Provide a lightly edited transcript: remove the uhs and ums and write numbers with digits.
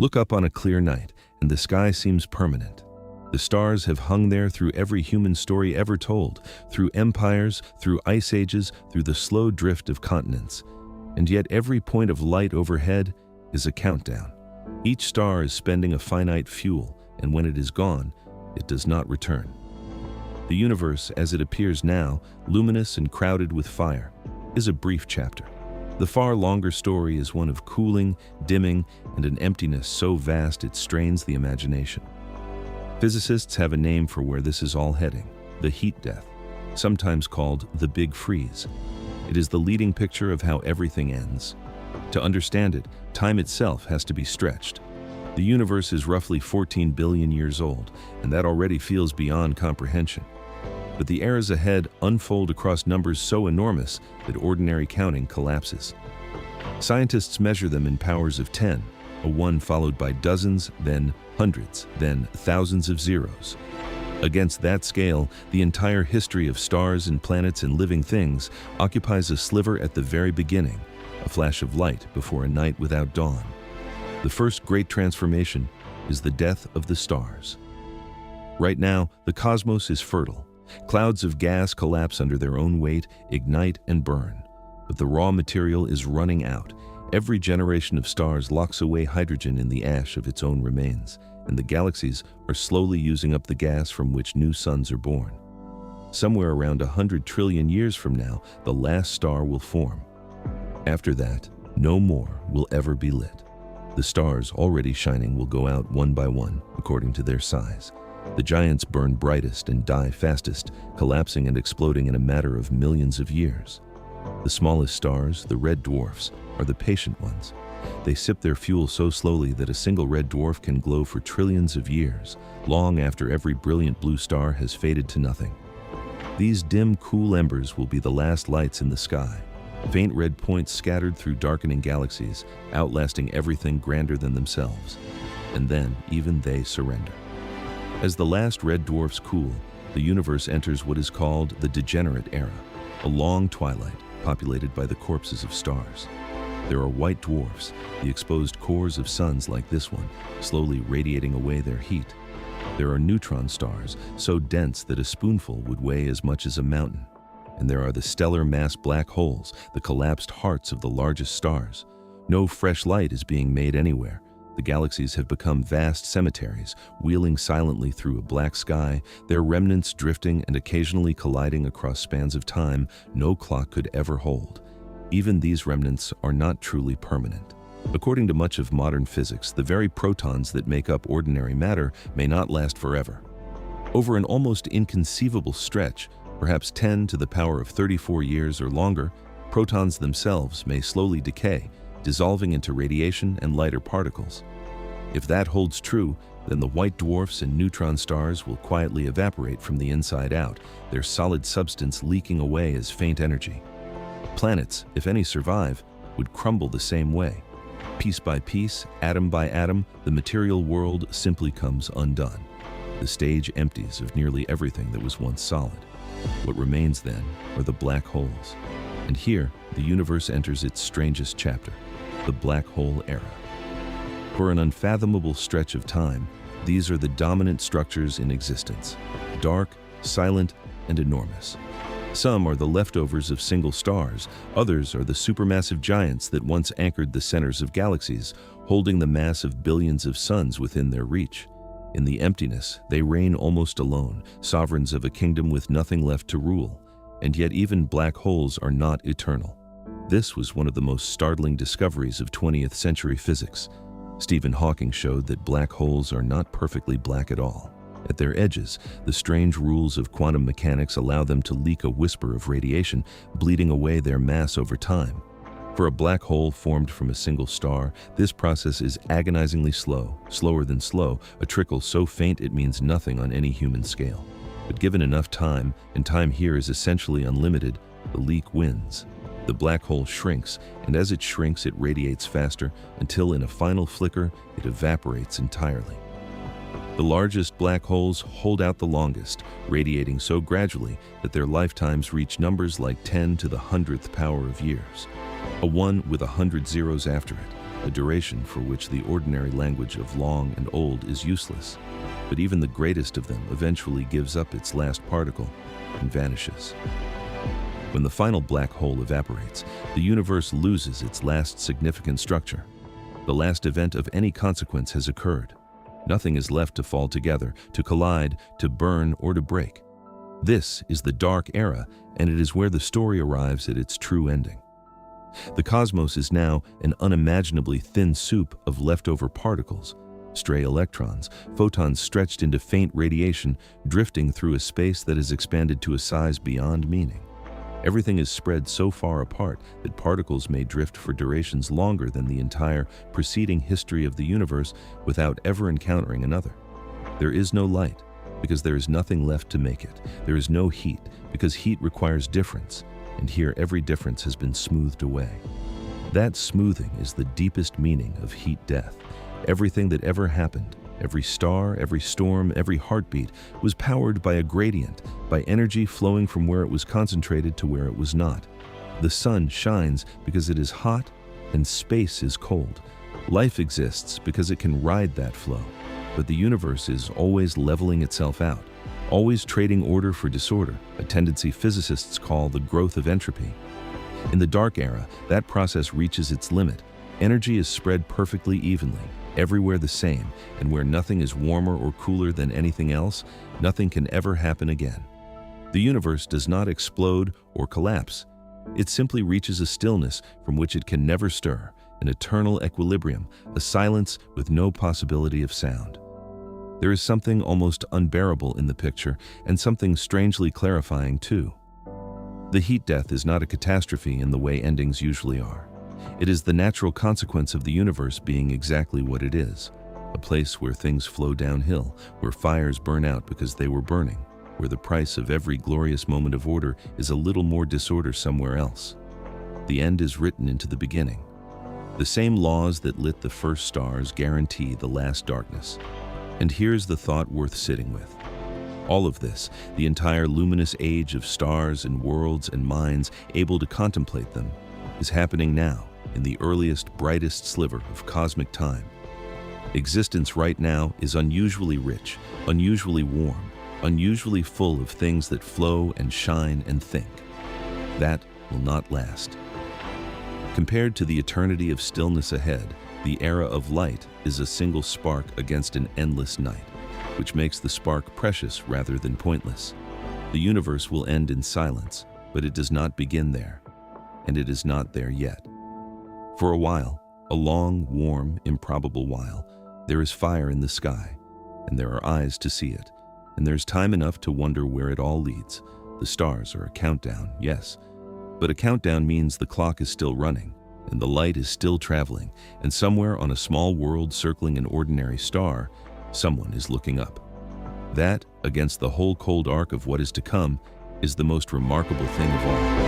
Look up on a clear night, and the sky seems permanent. The stars have hung there through every human story ever told, through empires, through ice ages, through the slow drift of continents. And yet every point of light overhead is a countdown. Each star is spending a finite fuel, and when it is gone, it does not return. The universe, as it appears now, luminous and crowded with fire, is a brief chapter. The far longer story is one of cooling, dimming, and an emptiness so vast it strains the imagination. Physicists have a name for where this is all heading: the heat death, sometimes called the Big Freeze. It is the leading picture of how everything ends. To understand it, time itself has to be stretched. The universe is roughly 14 billion years old, and that already feels beyond comprehension. But the eras ahead unfold across numbers so enormous that ordinary counting collapses. Scientists measure them in powers of 10, a 1 followed by dozens, then hundreds, then thousands of zeros. Against that scale, the entire history of stars and planets and living things occupies a sliver at the very beginning, a flash of light before a night without dawn. The first great transformation is the death of the stars. Right now, the cosmos is fertile. Clouds of gas collapse under their own weight, ignite and burn. But the raw material is running out. Every generation of stars locks away hydrogen in the ash of its own remains, and the galaxies are slowly using up the gas from which new suns are born. Somewhere around 100 trillion years from now, the last star will form. After that, no more will ever be lit. The stars already shining will go out one by one, according to their size. The giants burn brightest and die fastest, collapsing and exploding in a matter of millions of years. The smallest stars, the red dwarfs, are the patient ones. They sip their fuel so slowly that a single red dwarf can glow for trillions of years, long after every brilliant blue star has faded to nothing. These dim, cool embers will be the last lights in the sky, faint red points scattered through darkening galaxies, outlasting everything grander than themselves. And then, even they surrender. As the last red dwarfs cool, the universe enters what is called the degenerate era, a long twilight populated by the corpses of stars. There are white dwarfs, the exposed cores of suns like this one, slowly radiating away their heat. There are neutron stars, so dense that a spoonful would weigh as much as a mountain. And there are the stellar mass black holes, the collapsed hearts of the largest stars. No fresh light is being made anywhere. The galaxies have become vast cemeteries, wheeling silently through a black sky, their remnants drifting and occasionally colliding across spans of time no clock could ever hold. Even these remnants are not truly permanent. According to much of modern physics, the very protons that make up ordinary matter may not last forever. Over an almost inconceivable stretch, perhaps 10 to the power of 34 years or longer, protons themselves may slowly decay, dissolving into radiation and lighter particles. If that holds true, then the white dwarfs and neutron stars will quietly evaporate from the inside out, their solid substance leaking away as faint energy. Planets, if any survive, would crumble the same way. Piece by piece, atom by atom, the material world simply comes undone. The stage empties of nearly everything that was once solid. What remains then are the black holes. And here, the universe enters its strangest chapter, the black hole era. For an unfathomable stretch of time, these are the dominant structures in existence, dark, silent, and enormous. Some are the leftovers of single stars, others are the supermassive giants that once anchored the centers of galaxies, holding the mass of billions of suns within their reach. In the emptiness, they reign almost alone, sovereigns of a kingdom with nothing left to rule. And yet even black holes are not eternal. This was one of the most startling discoveries of 20th century physics. Stephen Hawking showed that black holes are not perfectly black at all. At their edges, the strange rules of quantum mechanics allow them to leak a whisper of radiation, bleeding away their mass over time. For a black hole formed from a single star, this process is agonizingly slow, slower than slow, a trickle so faint it means nothing on any human scale. But given enough time, and time here is essentially unlimited, the leak wins. The black hole shrinks, and as it shrinks, it radiates faster, until in a final flicker, it evaporates entirely. The largest black holes hold out the longest, radiating so gradually that their lifetimes reach numbers like 10 to the 100th power of years. A 1 with 100 zeros after it. a duration for which the ordinary language of long and old is useless. But even the greatest of them eventually gives up its last particle and vanishes. When the final black hole evaporates, the universe loses its last significant structure. The last event of any consequence has occurred. Nothing is left to fall together, to collide, to burn, or to break. This is the dark era, and it is where the story arrives at its true ending. The cosmos is now an unimaginably thin soup of leftover particles, stray electrons, photons stretched into faint radiation, drifting through a space that has expanded to a size beyond meaning. Everything is spread so far apart that particles may drift for durations longer than the entire preceding history of the universe without ever encountering another. There is no light, because there is nothing left to make it. There is no heat, because heat requires difference, and here every difference has been smoothed away. That smoothing is the deepest meaning of heat death. Everything that ever happened, every star, every storm, every heartbeat, was powered by a gradient, by energy flowing from where it was concentrated to where it was not. The sun shines because it is hot, and space is cold. Life exists because it can ride that flow. But the universe is always leveling itself out, always trading order for disorder, a tendency physicists call the growth of entropy. In the dark era, that process reaches its limit. Energy is spread perfectly evenly, everywhere the same, and where nothing is warmer or cooler than anything else, nothing can ever happen again. The universe does not explode or collapse. It simply reaches a stillness from which it can never stir, an eternal equilibrium, a silence with no possibility of sound. There is something almost unbearable in the picture, and something strangely clarifying too. The heat death is not a catastrophe in the way endings usually are. It is the natural consequence of the universe being exactly what it is, a place where things flow downhill, where fires burn out because they were burning, where the price of every glorious moment of order is a little more disorder somewhere else. The end is written into the beginning. The same laws that lit the first stars guarantee the last darkness. And here's the thought worth sitting with. All of this, the entire luminous age of stars and worlds and minds able to contemplate them, is happening now in the earliest, brightest sliver of cosmic time. Existence right now is unusually rich, unusually warm, unusually full of things that flow and shine and think. That will not last. Compared to the eternity of stillness ahead, the era of light is a single spark against an endless night, which makes the spark precious rather than pointless. The universe will end in silence, but it does not begin there, and it is not there yet. For a while, a long, warm, improbable while, there is fire in the sky, and there are eyes to see it, and there's time enough to wonder where it all leads. The stars are a countdown, yes, but a countdown means the clock is still running, and the light is still traveling, and somewhere on a small world circling an ordinary star, someone is looking up. That, against the whole cold arc of what is to come, is the most remarkable thing of all.